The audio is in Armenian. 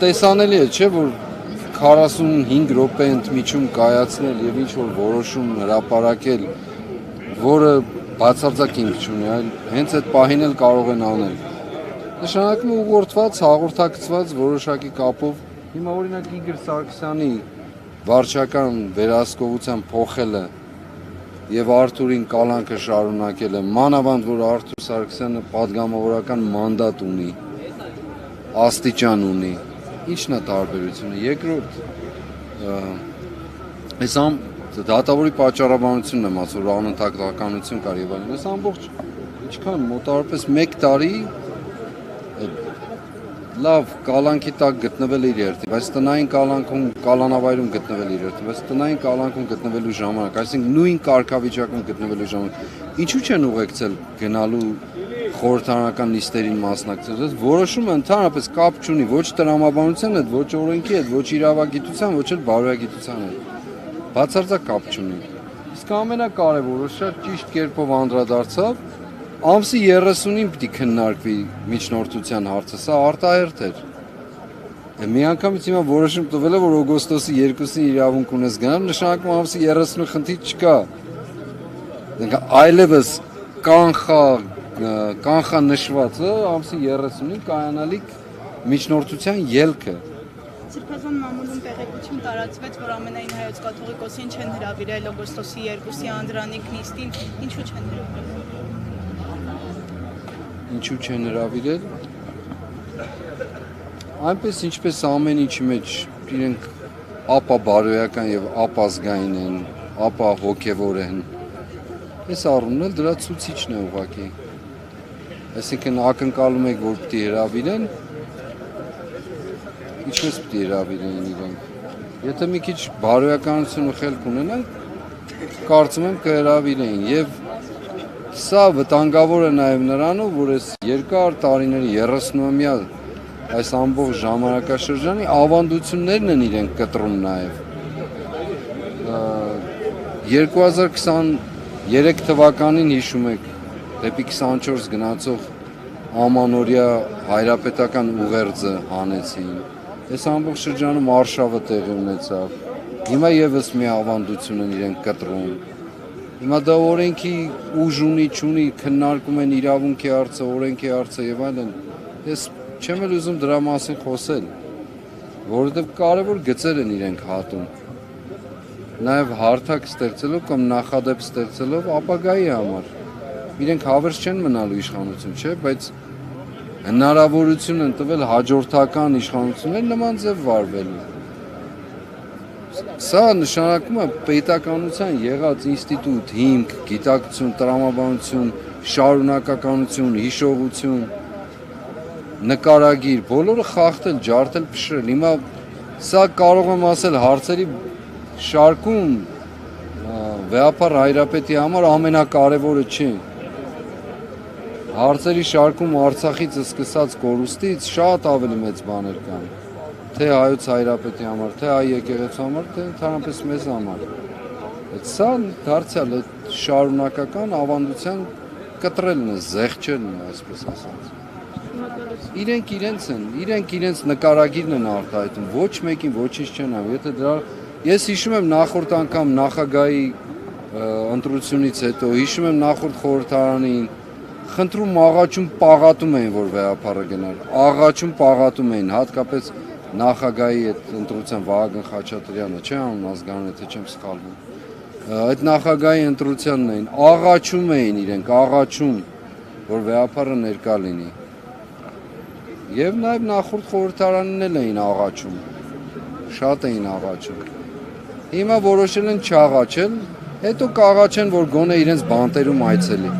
տեսանելի է, չէ, որ 45 րոպե ընդմիջում կայացնել եւ ինչ որ որոշում հրապարակել, որը բացարձակ ինք չունի, այլ հենց այդ պահին էլ կարող են անել։ Նշանակում է ուղղորդված, հաղորդակցված որոշակի կապով։ Հիմա օրինակ Իգոր Սարգսյանի վարչական վերահսկողության փոխելը եւ Արթուրին կալանքը շարունակելը, մանավանդ որ Արթուր Սարգսյանը падգամավորական մանդատ ունի, աստիճան ունի, ինչն է տարբերությունը։ Երկրորդ, այս դատավորի պատճառաբանությունն եմ ասում, որ անընդհատականություն կար եւ այլն։ Այս ամբողջ ինչքան մոտավորապես 1 տարի լավ կալանքի տակ գտնվել իր երթի, բայց տնային կալանքում, կալանավայրում գտնվել իր երթի, բայց տնային կալանքում գտնվելու ժամանակ, այսինքն նույն կարգավիճակում գտնվելու ժամանակ, ինչու չեն ուղեկցել գնալու խորհրդարանական նիստերին մասնակցել, որոշումը ընդհանրապես կապ չունի ոչ տրամաբանության հետ, ոչ օրենքի հետ, ոչ իրավագիտության, ոչ էլ բարոյագիտության հետ, բացարձակ կապ չունի։ Իսկ ամենակարևորը շատ ճիշտ կերպով անդրադարձավ ամսի 30-ին պիտի քննարկվի միջնորդության հարցը, սա արտահերթ էր։ Մի անգամից հիմա որոշում տվել է, որ օգոստոսի 2-ին իրավունք ունես գնալ, նշանակում ամսի 30-ը խնդիր չկա։ Այլևս կանխանշվածը ամսի 30-ին կայանալիք միջնորդության ելքը։ Սրբազան մամուլում տեղեկություն տարածվեց, որ ամենայն հայոց կաթողիկոսին չեն հրավիրել օգոստոսի 2-ի անդրանիկ նիստին, ինչու չեն հրավիրել։ Ինչու չեն հրավիրել։ Այնպես ինչպես ամեն ինչի մեջ իրենք ապա բարոյական եւ ապազգային են, ապա հոգեվոր են։ Այս առումն էլ դրա ցուցիչն է ուղղակի։ Այսինքն ակնկալում եք, որ պիտի հրավիրեն, ինչպես պիտի հրավիրեն իրենք։ Եթե մի քիչ բարոյականություն ու խելք ունենան, կարծում եմ կհրավիրեն եւ սա վտանգավոր է նաև նրանով, որ այս երկար տարիների 30-ամյա այս ամբողջ ժամանակաշրջանի ավանդություններն են իրենք կտրում նաև։ 2023 թվականին հիշում եք, դեպի 24 գնացող ամանորյա հայրապետական ուղերձը հանեցին։ Այս ամբողջ շրջանում արշավը տեղի ունեցավ։ Հիմա եւս մի ավանդություն են իրենք կտրում։ Հիմա դա օրենքի ուժ ունի, չունի, քննարկում են իրավունքի հարցը, օրենքի հարցը եւ այլն։ Ես չեմ էլ ուզում դրա մասին խոսել, որովհետեւ կարևոր գծեր են իրենք հատում։ Նաեւ հարթակ ստեղծելով կամ նախադեպ ստեղծելով ապագայի համար։ Իրենք հավերժ չեն մնալու իշխանություն, չէ, բայց հնարավորություն են տվել հաջորդական իշխանություններ նման ձև վարվելու։ Սա նշանակում է պետականության եղած ինստիտուտ, հիմք, գիտակցություն, տրամաբանություն, շարունակականություն, հիշողություն, նկարագիր, բոլորը խախտել, ջարդել, փշրել։ Հիմա սա կարող եմ ասել հարցերի շարքում Վեհապար Հայրապետի համար ամենակարևորը չի։ Հարցերի շարքում Արցախից սկսած կորուստից շատ ավելի մեծ բաներ կան։ Թե հայոց Հայրապետի համար, թե հայ եկեղեցու համար, թե ընդհանրապես մեզ համար։ Սա դարձյալ շարունակական ավանդության կտրելն է, զեղչելն է, այսպես ասած։ Իրենք իրենց են, իրենք իրենց նկարագիրն են արտահայտում, ոչ մեկին ոչինչ չեն անում։ Եթե դրա ես հիշում եմ նախորդ անգամ նախագահի ընտրությունից հետո, հիշում եմ նախորդ խորհրդարանին, խնդրում աղաչում պաղատում էին, որ Վեհապարը գնար։ Աղաչում պաղատում էին, հատկապես նախագահի այդ ընտրության Վահագն Խաչատրյանը, չէ՞ անուն ազգանուն, եթե չեմ սխալվում։ Այդ նախագահի ընտրությանն էին, աղաչում էին իրենք, աղաչում, որ Վեհապարը ներկա լինի։ Եվ նաև նախորդ խորհրդարանին էլ էին աղաչում, շատ էին աղաչում։ Հիմա որոշել են չաղաչել, հետո կաղաչեն, որ գոնե իրենց բանտերում այցելի։